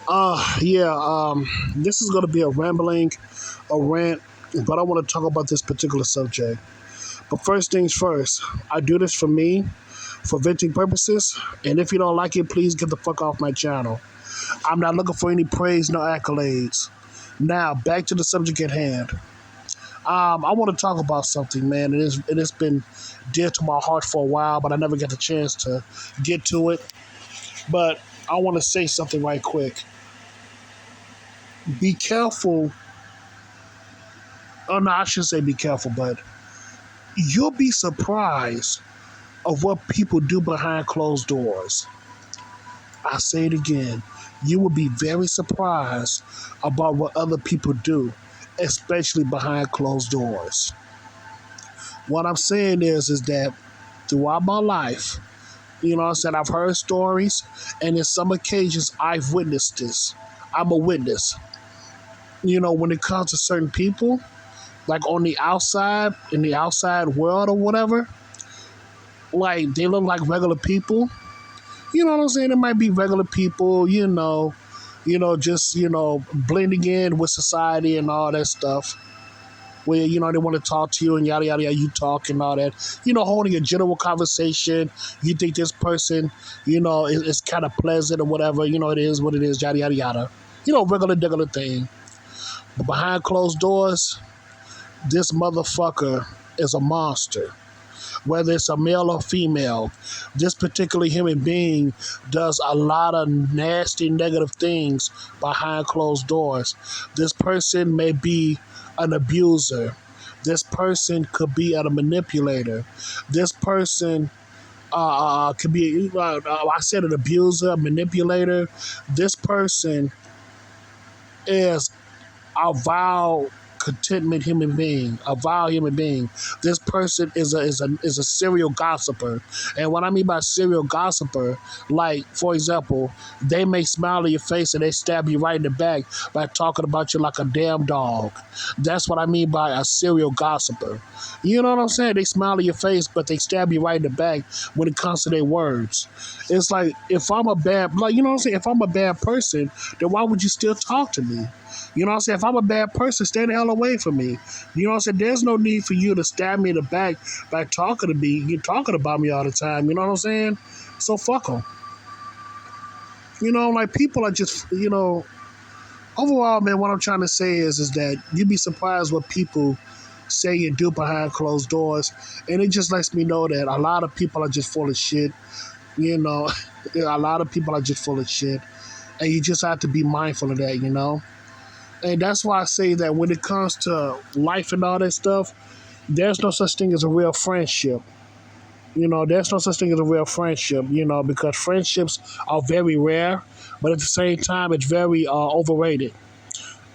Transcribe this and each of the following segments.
This is gonna be a rant, but I want to talk about this particular subject. But first things first, I do this for me, for venting purposes, and if you don't like it, please get the fuck off my channel. I'm not looking for any praise, no accolades. Now, back to the subject at hand. I want to talk about something, man. It has been dear to my heart for a while, but I never get the chance to get to it. But I want to say something right quick. Be careful. Oh no, I should say be careful, but you'll be surprised of what people do behind closed doors. I say it again. You will be very surprised about what other people do, especially behind closed doors. What I'm saying is that throughout my life, I said I've heard stories, and in some occasions I've witnessed this. I'm a witness. When it comes to certain people, like on the outside, in the outside world or whatever, like they look like regular people. You know what I'm saying? It might be regular people, just, blending in with society and all that stuff. Where, they want to talk to you and yada, yada, yada, you talk and all that. Holding a general conversation. You think this person, is kind of pleasant or whatever. It is what it is, yada, yada, yada. Regular thing. But behind closed doors, this motherfucker is a monster. Whether it's a male or female, this particular human being does a lot of nasty, negative things behind closed doors. This person may be an abuser. This person could be a manipulator. This person could be, I said an abuser, a manipulator. This person is a vile contentment human being, a vile human being. This person is a serial gossiper. And what I mean by serial gossiper, like, for example, they may smile in your face and they stab you right in the back by talking about you like a damn dog. That's what I mean by a serial gossiper. You know what I'm saying? They smile in your face, but they stab you right in the back when it comes to their words. It's like, if I'm a bad, like, you know what I'm saying? If I'm a bad person, then why would you still talk to me? You know what I'm saying? If I'm a bad person, stay the hell away from me. You know what I'm saying? There's no need for you to stab me in the back by talking to me. You're talking about me all the time. You know what I'm saying? So fuck them. Like, people are just, overall, man, what I'm trying to say is that you'd be surprised what people say and do behind closed doors. And it just lets me know that a lot of people are just full of shit. A lot of people are just full of shit. And you just have to be mindful of that. And that's why I say that when it comes to life and all that stuff, there's no such thing as a real friendship. There's no such thing as a real friendship, because friendships are very rare, but at the same time, it's very overrated.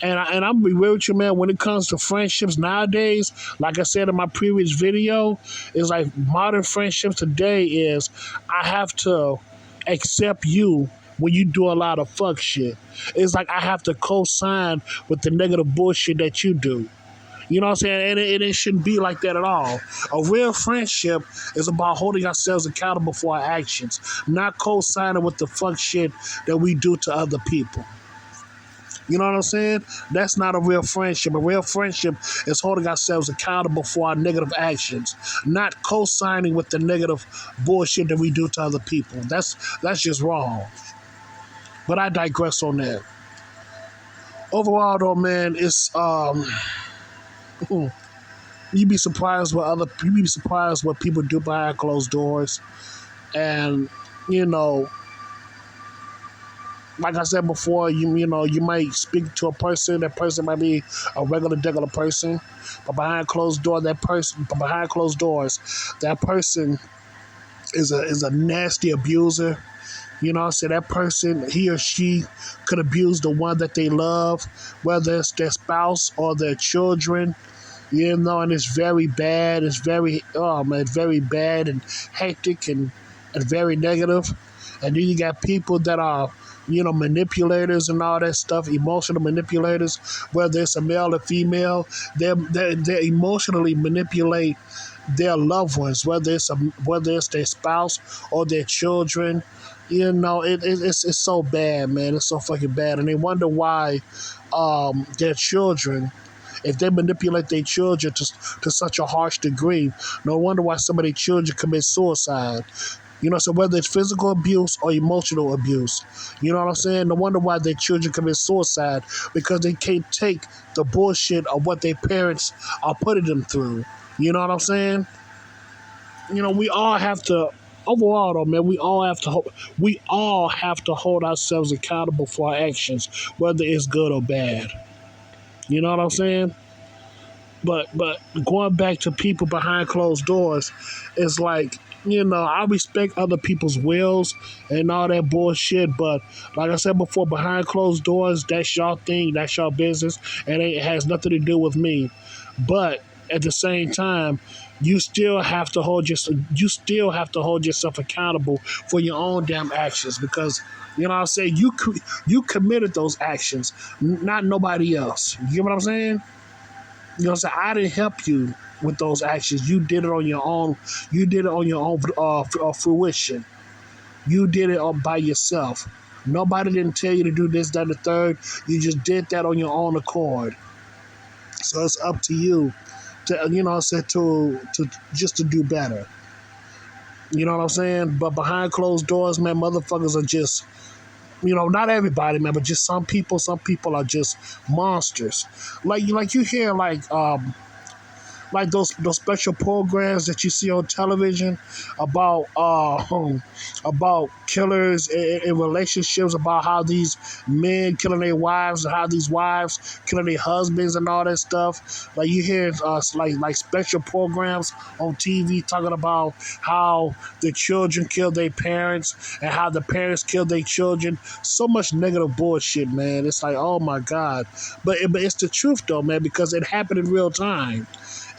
And I'm be real with you, man. When it comes to friendships nowadays, like I said in my previous video, it's like modern friendships today is I have to accept you when you do a lot of fuck shit. It's like I have to co-sign with the negative bullshit that you do. You know what I'm saying? And it shouldn't be like that at all. A real friendship is about holding ourselves accountable for our actions, not co-signing with the fuck shit that we do to other people. You know what I'm saying? That's not a real friendship. A real friendship is holding ourselves accountable for our negative actions, not co-signing with the negative bullshit that we do to other people. That's just wrong. But I digress on that. Overall, though, man, it's you'd be surprised what people do behind closed doors, and you know, like I said before, you might speak to a person. That person might be a regular person, but behind closed doors, that person is a nasty abuser. You know, so that person, he or she could abuse the one that they love, whether it's their spouse or their children. And it's very bad. It's very, oh man, it's very bad and hectic and very negative. And then you got people that are, manipulators and all that stuff, emotional manipulators, whether it's a male or female, they emotionally manipulate their loved ones, whether it's their spouse or their children. it's so bad, man. It's so fucking bad, and they wonder why their children, if they manipulate their children to such a harsh degree, no wonder why some of their children commit suicide. So whether it's physical abuse or emotional abuse, you know what I'm saying? No wonder why their children commit suicide because they can't take the bullshit of what their parents are putting them through. You know what I'm saying? We all have to. Overall, though, man, we all have to hold ourselves accountable for our actions, whether it's good or bad. You know what I'm saying? But going back to people behind closed doors, it's like, I respect other people's wills and all that bullshit, but like I said before, behind closed doors, that's y'all thing, that's y'all business, and it has nothing to do with me. But at the same time, you still have to hold yourself accountable for your own damn actions because what I'm saying, you committed those actions, not nobody else. You get what I'm saying? What I'm saying? I didn't help you with those actions. You did it on your own. You did it on your own fruition. You did it all by yourself. Nobody didn't tell you to do this, that, and the third. You just did that on your own accord. So it's up to you to, to just to do better. You know what I'm saying? But behind closed doors, man, motherfuckers are just, not everybody, man, but just some people. Some people are just monsters. Like you hear like those special programs that you see on television about killers in relationships, about how these men killing their wives and how these wives killing their husbands and all that stuff. Like you hear like special programs on TV talking about how the children kill their parents and how the parents kill their children. So much negative bullshit, man. It's like, oh my God. But it's the truth though, man, because it happened in real time.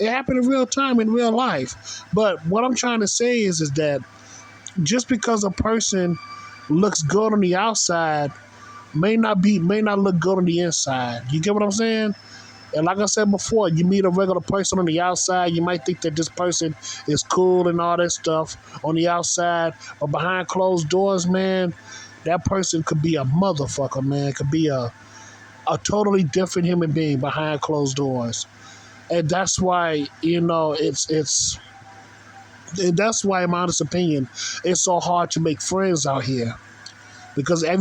It happened in real time, in real life. But what I'm trying to say is that just because a person looks good on the outside may not look good on the inside. You get what I'm saying? And like I said before, you meet a regular person on the outside, you might think that this person is cool and all that stuff on the outside, but behind closed doors, man, that person could be a motherfucker, man. Could be a totally different human being behind closed doors. And that's why, and that's why, in my honest opinion, it's so hard to make friends out here. Because a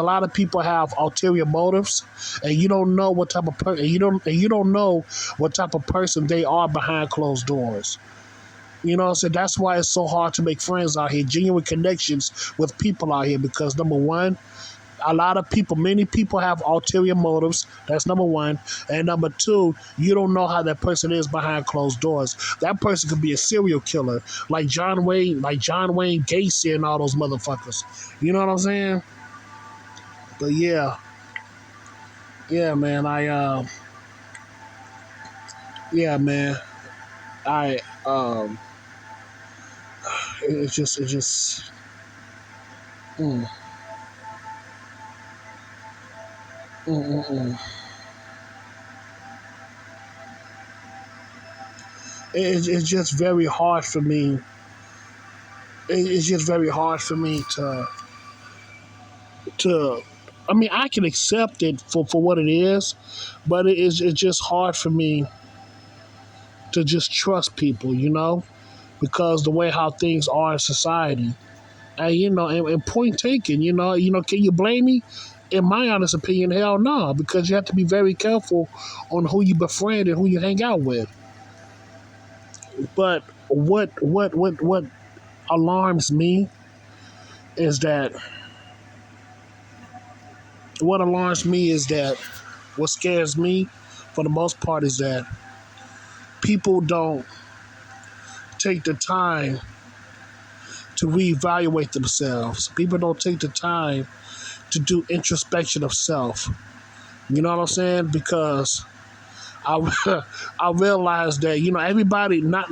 lot of people have ulterior motives, and you don't know what type of person, you don't know what type of person they are behind closed doors. So that's why it's so hard to make friends out here, genuine connections with people out here. Because number one, many people have ulterior motives. That's number one. And number two, you don't know how that person is behind closed doors. That person could be a serial killer, like John Wayne Gacy and all those motherfuckers. You know what I'm saying? But yeah, man. Yeah, man. I it's just. Mm, mm, mm, mm. It's just very hard for me. It's just very hard for me to. I mean, I can accept it for what it is, but it's just hard for me to just trust people, because the way how things are in society. And and point taken, can you blame me? In my honest opinion, hell no, because you have to be very careful on who you befriend and who you hang out with. But what alarms me is that what scares me for the most part is that people don't take the time to reevaluate themselves. People don't take the time to do introspection of self. You know what I'm saying? Because I I realized that everybody not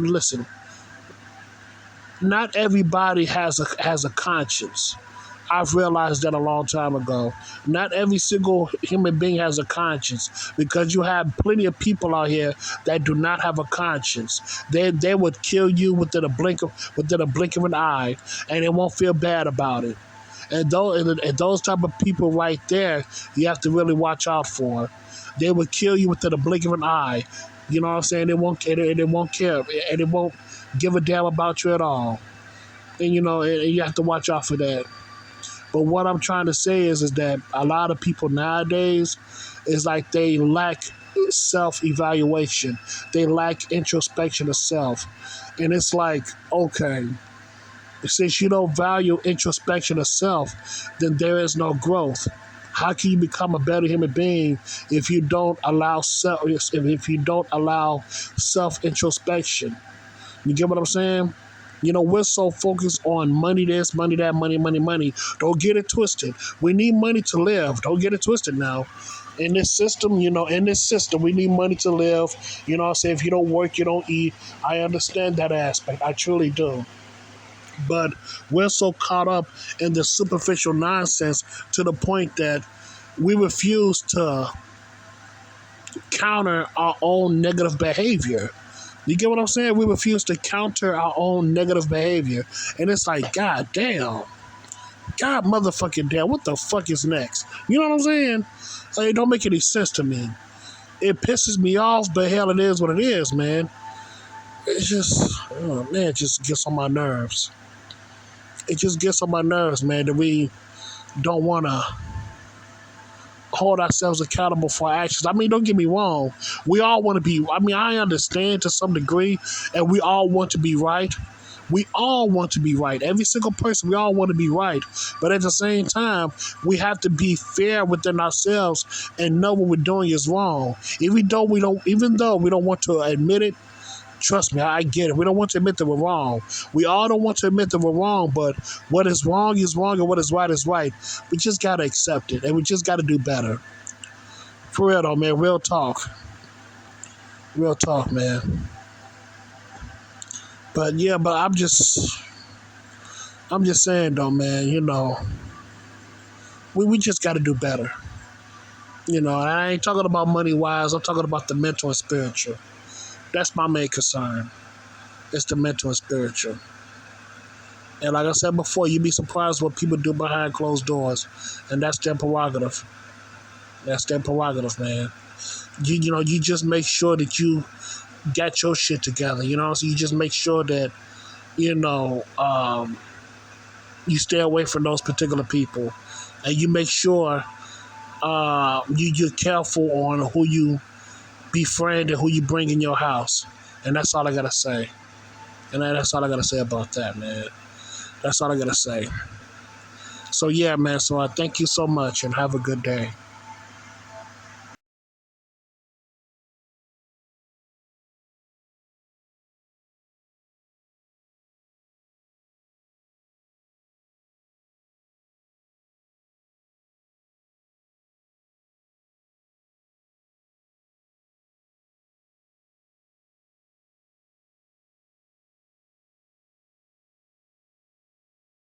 everybody has a conscience. I've realized that a long time ago. Not every single human being has a conscience, because you have plenty of people out here that do not have a conscience. They would kill you within a blink of an eye, and they won't feel bad about it. And those type of people right there, you have to really watch out for. They will kill you within a blink of an eye. You know what I'm saying? They won't care, and they won't give a damn about you at all. And and you have to watch out for that. But what I'm trying to say is that a lot of people nowadays is like they lack self-evaluation. They lack introspection of self. And it's like, okay, since you don't value introspection of self, then there is no growth. How can you become a better human being if you don't allow self introspection? You get what I'm saying? We're so focused on money this, money that, money, money, money. Don't get it twisted. We need money to live. Don't get it twisted now. In this system, we need money to live. I say if you don't work, you don't eat. I understand that aspect. I truly do. But we're so caught up in the superficial nonsense to the point that we refuse to counter our own negative behavior. You get what I'm saying? We refuse to counter our own negative behavior. And it's like, God damn. God motherfucking damn. What the fuck is next? You know what I'm saying? Like, it don't make any sense to me. It pisses me off, but hell, it is what it is, man. It's just, oh man, it just gets on my nerves. It just gets on my nerves, man, that we don't want to hold ourselves accountable for our actions. I mean, don't get me wrong. We all want to be, I understand to some degree, and we all want to be right. We all want to be right. Every single person, we all want to be right. But at the same time, we have to be fair within ourselves and know what we're doing is wrong. Even though we don't want to admit it, trust me, I get it. We don't want to admit that we're wrong. We all don't want to admit that we're wrong, but what is wrong, and what is right. We just got to accept it, and we just got to do better. For real, though, man. Real talk. Real talk, man. But I'm just saying, though, man, we just got to do better. And I ain't talking about money-wise. I'm talking about the mental and spiritual. That's my main concern. It's the mental and spiritual. And like I said before, you'd be surprised what people do behind closed doors. And that's their prerogative. That's their prerogative, man. You just make sure that you got your shit together, So you just make sure that, you stay away from those particular people. And you make sure you're careful on who you befriend and who you bring in your house. And that's all I got to say. And that's all I got to say about that, man. That's all I got to say. So, yeah, man. So I thank you so much and have a good day.